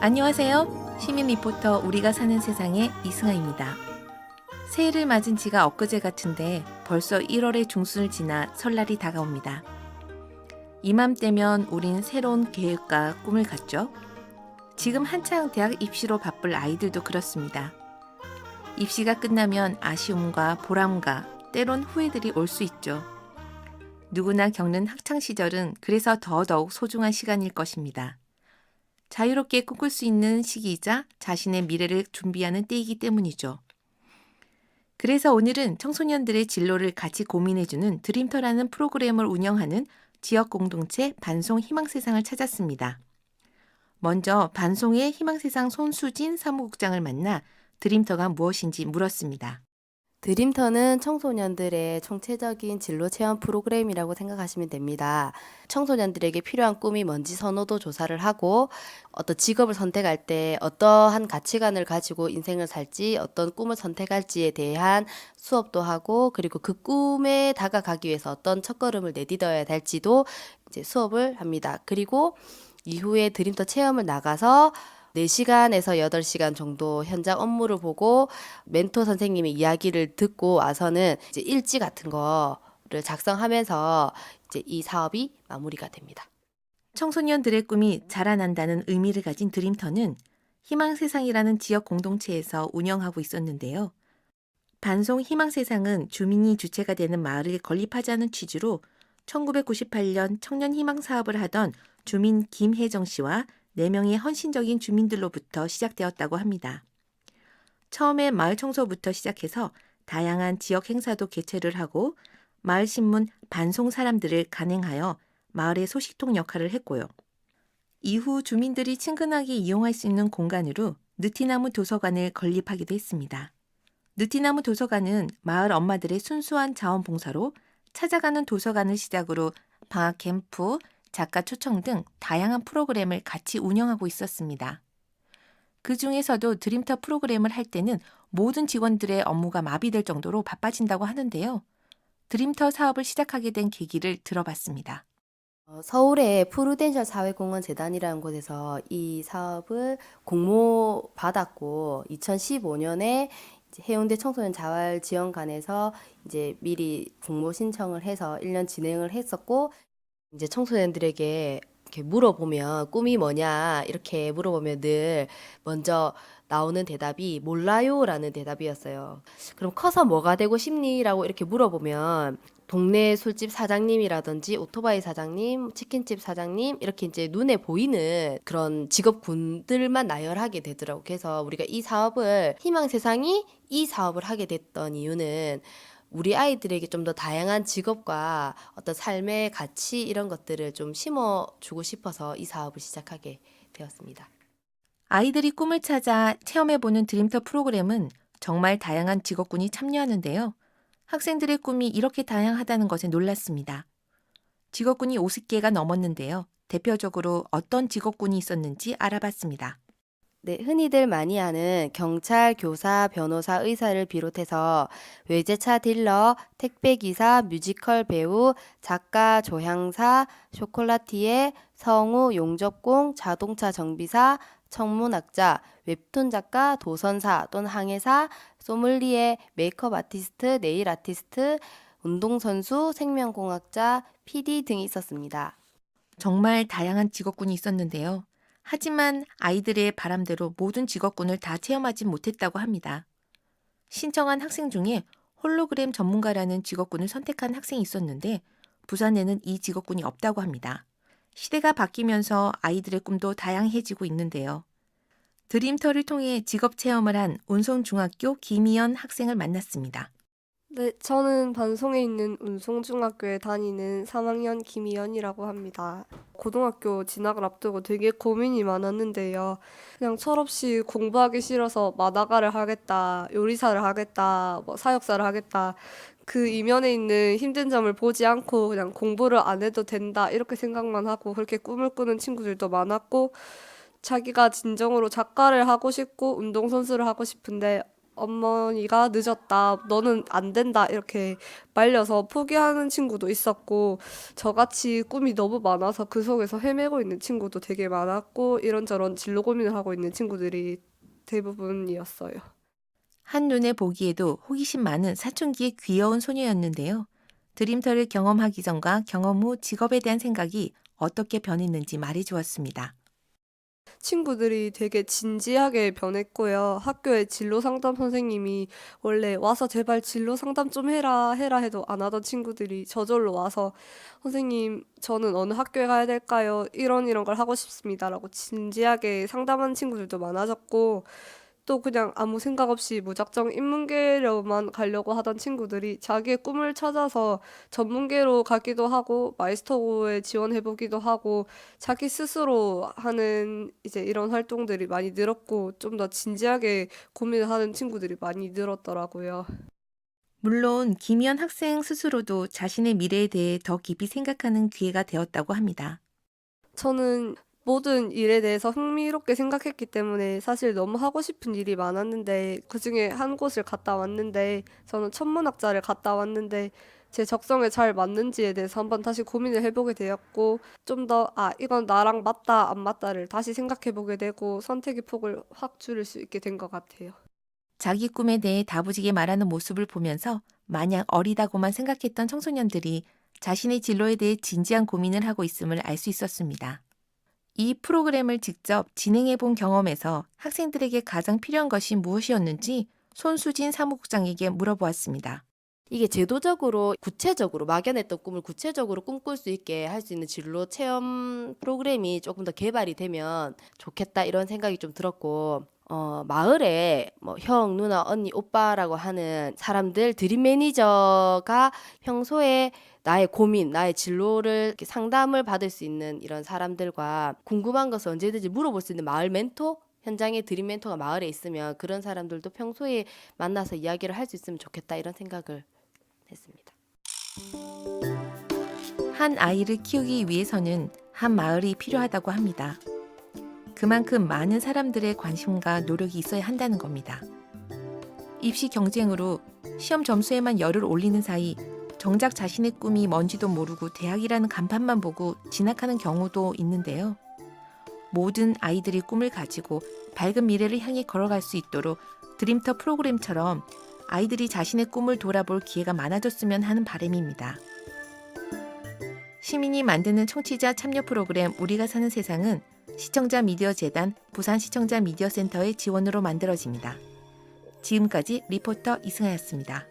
안녕하세요. 시민 리포터 우리가 사는 세상의 이승아입니다. 새해를 맞은 지가 엊그제 같은데 벌써 1월의 중순을 지나 설날이 다가옵니다. 이맘때면 우린 새로운 계획과 꿈을 갖죠. 지금 한창 대학 입시로 바쁠 아이들도 그렇습니다. 입시가 끝나면 아쉬움과 보람과 때론 후회들이 올 수 있죠. 누구나 겪는 학창시절은 그래서 더더욱 소중한 시간일 것입니다. 자유롭게 꿈꿀 수 있는 시기이자 자신의 미래를 준비하는 때이기 때문이죠. 그래서 오늘은 청소년들의 진로를 같이 고민해주는 드림터라는 프로그램을 운영하는 지역 공동체 반송 희망세상을 찾았습니다. 먼저 반송의 희망세상 손수진 사무국장을 만나 드림터가 무엇인지 물었습니다. 드림터는 청소년들의 총체적인 진로 체험 프로그램이라고 생각하시면 됩니다. 청소년들에게 필요한 꿈이 뭔지 선호도 조사를 하고 어떤 직업을 선택할 때 어떠한 가치관을 가지고 인생을 살지 어떤 꿈을 선택할지에 대한 수업도 하고 그리고 그 꿈에 다가가기 위해서 어떤 첫걸음을 내딛어야 될지도 이제 수업을 합니다. 그리고 이후에 드림터 체험을 나가서 4시간에서 8시간 정도 현장 업무를 보고 멘토 선생님의 이야기를 듣고 와서는 이제 일지 같은 거를 작성하면서 이제 이 사업이 마무리가 됩니다. 청소년들의 꿈이 자라난다는 의미를 가진 드림터는 희망세상이라는 지역 공동체에서 운영하고 있었는데요. 반송 희망세상은 주민이 주체가 되는 마을을 건립하자는 취지로 1998년 청년 희망 사업을 하던 주민 김혜정 씨와 4명의 헌신적인 주민들로부터 시작되었다고 합니다. 처음에 마을 청소부터 시작해서 다양한 지역 행사도 개최를 하고 마을 신문 반송 사람들을 간행하여 마을의 소식통 역할을 했고요. 이후 주민들이 친근하게 이용할 수 있는 공간으로 느티나무 도서관을 건립하기도 했습니다. 느티나무 도서관은 마을 엄마들의 순수한 자원봉사로 찾아가는 도서관을 시작으로 방학 캠프, 작가 초청 등 다양한 프로그램을 같이 운영하고 있었습니다. 그 중에서도 드림터 프로그램을 할 때는 모든 직원들의 업무가 마비될 정도로 바빠진다고 하는데요. 드림터 사업을 시작하게 된 계기를 들어봤습니다. 서울의 프루덴셜 사회공헌 재단이라는 곳에서 이 사업을 공모 받았고 2015년에 해운대 청소년 자활지원관에서 이제 미리 공모 신청을 해서 1년 진행을 했었고 이제 청소년들에게 이렇게 물어보면 꿈이 뭐냐 이렇게 물어보면 늘 먼저 나오는 대답이 몰라요라는 대답이었어요. 그럼 커서 뭐가 되고 싶니?라고 이렇게 물어보면 동네 술집 사장님이라든지 오토바이 사장님, 치킨집 사장님 이렇게 이제 눈에 보이는 그런 직업군들만 나열하게 되더라고요. 그래서 우리가 이 사업을 희망세상이 이 사업을 하게 됐던 이유는 우리 아이들에게 좀 더 다양한 직업과 어떤 삶의 가치 이런 것들을 좀 심어주고 싶어서 이 사업을 시작하게 되었습니다. 아이들이 꿈을 찾아 체험해보는 드림터 프로그램은 정말 다양한 직업군이 참여하는데요. 학생들의 꿈이 이렇게 다양하다는 것에 놀랐습니다. 직업군이 50개가 넘었는데요. 대표적으로 어떤 직업군이 있었는지 알아봤습니다. 네, 흔히들 많이 아는 경찰, 교사, 변호사, 의사를 비롯해서 외제차 딜러, 택배기사, 뮤지컬 배우, 작가, 조향사, 쇼콜라티에, 성우, 용접공, 자동차 정비사, 천문학자, 웹툰 작가, 도선사 또는 항해사, 소믈리에, 메이크업 아티스트, 네일 아티스트, 운동선수, 생명공학자, PD 등이 있었습니다. 정말 다양한 직업군이 있었는데요. 하지만 아이들의 바람대로 모든 직업군을 다 체험하진 못했다고 합니다. 신청한 학생 중에 홀로그램 전문가라는 직업군을 선택한 학생이 있었는데 부산에는 이 직업군이 없다고 합니다. 시대가 바뀌면서 아이들의 꿈도 다양해지고 있는데요. 드림터를 통해 직업 체험을 한 운송중학교 김희연 학생을 만났습니다. 네, 저는 반송에 있는 운송중학교에 다니는 3학년 김희연이라고 합니다. 고등학교 진학을 앞두고 되게 고민이 많았는데요. 그냥 철없이 공부하기 싫어서 마다가를 하겠다, 요리사를 하겠다, 사역사를 하겠다. 그 이면에 있는 힘든 점을 보지 않고 그냥 공부를 안 해도 된다, 이렇게 생각만 하고 그렇게 꿈을 꾸는 친구들도 많았고, 자기가 진정으로 작가를 하고 싶고 운동선수를 하고 싶은데 어머니가 늦었다, 너는 안 된다 이렇게 말려서 포기하는 친구도 있었고, 저같이 꿈이 너무 많아서 그 속에서 헤매고 있는 친구도 되게 많았고, 이런저런 진로 고민을 하고 있는 친구들이 대부분이었어요. 한눈에 보기에도 호기심 많은 사춘기의 귀여운 소녀였는데요. 드림터를 경험하기 전과 경험 후 직업에 대한 생각이 어떻게 변했는지 말해주었습니다. 친구들이 되게 진지하게 변했고요. 학교의 진로 상담 선생님이 원래 와서 제발 진로 상담 좀 해라 해도 안 하던 친구들이 저절로 와서 선생님, 저는 어느 학교에 가야 될까요? 이런 걸 하고 싶습니다라고 진지하게 상담하는 친구들도 많아졌고, 또 그냥 아무 생각 없이 무작정 인문계로만 가려고 하던 친구들이 자기의 꿈을 찾아서 전문계로 가기도 하고 마이스터고에 지원해보기도 하고 자기 스스로 하는 이제 이런 활동들이 많이 늘었고, 좀 더 진지하게 고민을 하는 친구들이 많이 늘었더라고요. 물론 김희연 학생 스스로도 자신의 미래에 대해 더 깊이 생각하는 기회가 되었다고 합니다. 저는 모든 일에 대해서 흥미롭게 생각했기 때문에 사실 너무 하고 싶은 일이 많았는데, 그중에 한 곳을 갔다 왔는데, 저는 천문학자를 갔다 왔는데 제 적성에 잘 맞는지에 대해서 한번 다시 고민을 해보게 되었고, 좀 더 이건 나랑 맞다 안 맞다를 다시 생각해보게 되고 선택의 폭을 확 줄일 수 있게 된 것 같아요. 자기 꿈에 대해 다부지게 말하는 모습을 보면서 마냥 어리다고만 생각했던 청소년들이 자신의 진로에 대해 진지한 고민을 하고 있음을 알 수 있었습니다. 이 프로그램을 직접 진행해 본 경험에서 학생들에게 가장 필요한 것이 무엇이었는지 손수진 사무국장에게 물어보았습니다. 이게 제도적으로 구체적으로 막연했던 꿈을 구체적으로 꿈꿀 수 있게 할 수 있는 진로 체험 프로그램이 조금 더 개발이 되면 좋겠다 이런 생각이 좀 들었고, 마을에 뭐 형, 누나, 언니, 오빠라고 하는 사람들, 드림 매니저가 평소에 나의 고민, 나의 진로를 이렇게 상담을 받을 수 있는 이런 사람들과 궁금한 것을 언제든지 물어볼 수 있는 마을 멘토, 현장에 드림 멘토가 마을에 있으면 그런 사람들도 평소에 만나서 이야기를 할 수 있으면 좋겠다 이런 생각을 했습니다. 한 아이를 키우기 위해서는 한 마을이 필요하다고 합니다. 그만큼 많은 사람들의 관심과 노력이 있어야 한다는 겁니다. 입시 경쟁으로 시험 점수에만 열을 올리는 사이 정작 자신의 꿈이 뭔지도 모르고 대학이라는 간판만 보고 진학하는 경우도 있는데요. 모든 아이들이 꿈을 가지고 밝은 미래를 향해 걸어갈 수 있도록 드림터 프로그램처럼 아이들이 자신의 꿈을 돌아볼 기회가 많아졌으면 하는 바람입니다. 시민이 만드는 청취자 참여 프로그램 우리가 사는 세상은 시청자 미디어 재단 부산시청자 미디어센터의 지원으로 만들어집니다. 지금까지 리포터 이승아였습니다.